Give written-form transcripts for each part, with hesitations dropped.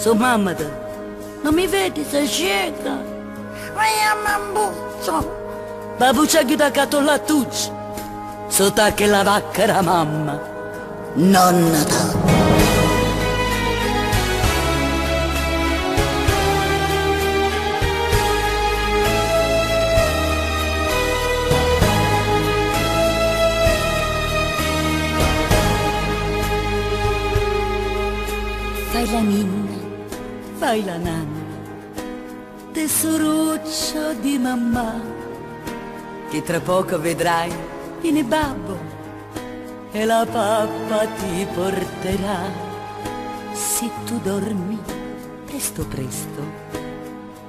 So mamma, non mi vedi, sei cieca? Ma io mi imbuzzo. Babuccia che da cato la tuccia. Sotto che la vacca era mamma. Nonna ta. Fai la ninna, fai la nanna, tesoruccio di mamma, che tra poco vedrai viene babbo e la pappa ti porterà. Se tu dormi presto presto,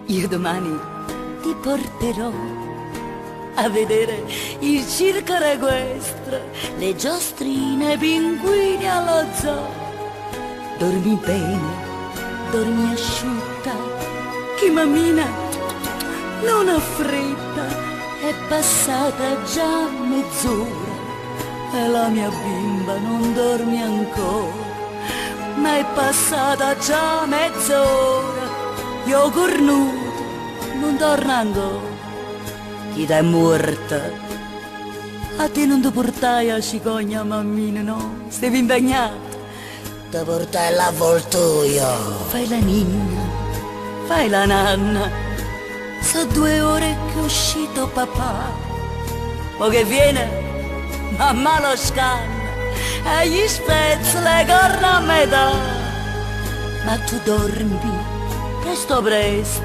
io domani ti porterò a vedere il circo equestre, le giostrine, i pinguini allo zoo. Dormi bene, dormi asciutta, che mammina non ha fretta, è passata già mezz'ora e la mia bimba non dorme ancora, ma è passata già mezz'ora, io cornuto non torno ancora, chi è morta, a te non ti portai a cicogna mammina no, stai impegnata. Ti portai l'avvoltoio. Fai la ninna, fai la nanna, so 2 ore che è uscito papà, mo che viene, mamma lo scanna e gli spezza le corna a metà. Ma tu dormi presto presto,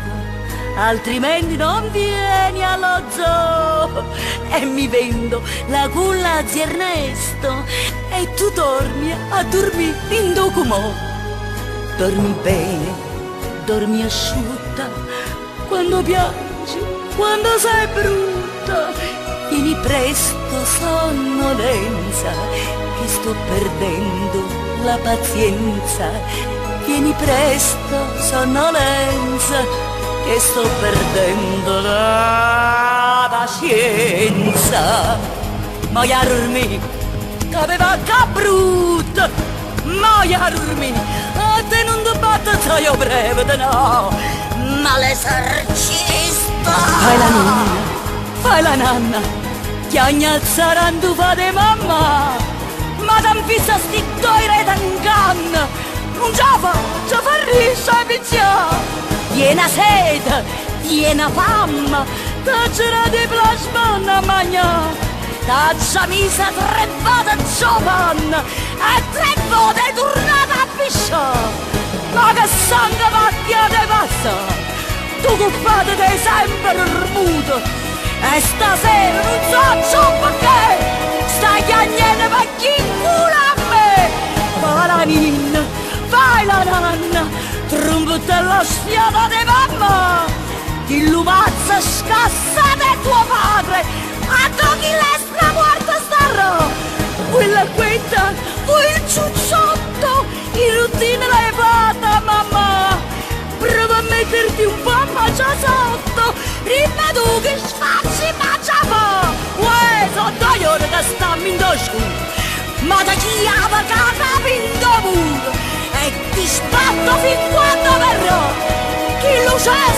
altrimenti non vieni allo zoo e mi vendo la culla a zio Ernesto e tu torni a dormire in documò. Dormi bene, dormi asciutta, quando piangi, quando sei brutta, vieni presto sonnolenza, che sto perdendo la pazienza, vieni presto sonnolenza, che sto perdendo la pazienza. Moia dormi, che aveva che brutta, moia dormi, a te non ti batto io breve, no, Ma l'esorcista. fai la nonna, fai la nanna, chiagna saranno fate mamma, ma t'anfissa sti toire d'anganna, non ce la fa riscia piccia. Viena sete, viena fame, c'era di plasmana magna, t'ha misa 3 volte giovane e 3 volte è tornata a piscia. Ma che sangue macchia te passa, tu che fate te sempre remuto, e stasera non so ciò perché, stai chiagnendo per chi culo a me. Fai la ninna, fai la nanna, trombotella sfiata di mamma, chi lumazza scassa di tuo padre, a chi l'espra morta starà, quella quetta, quel ciucciotto, in routine l'hai fatta mamma, prova a metterti un po' a mangiare sotto, prima tu che sfacci mangia fa, uè, sono 2 ore che stiamo in dosco, ma da chi ha capo in dovuto, e ti sbatto fin quando verrò, chi lo sa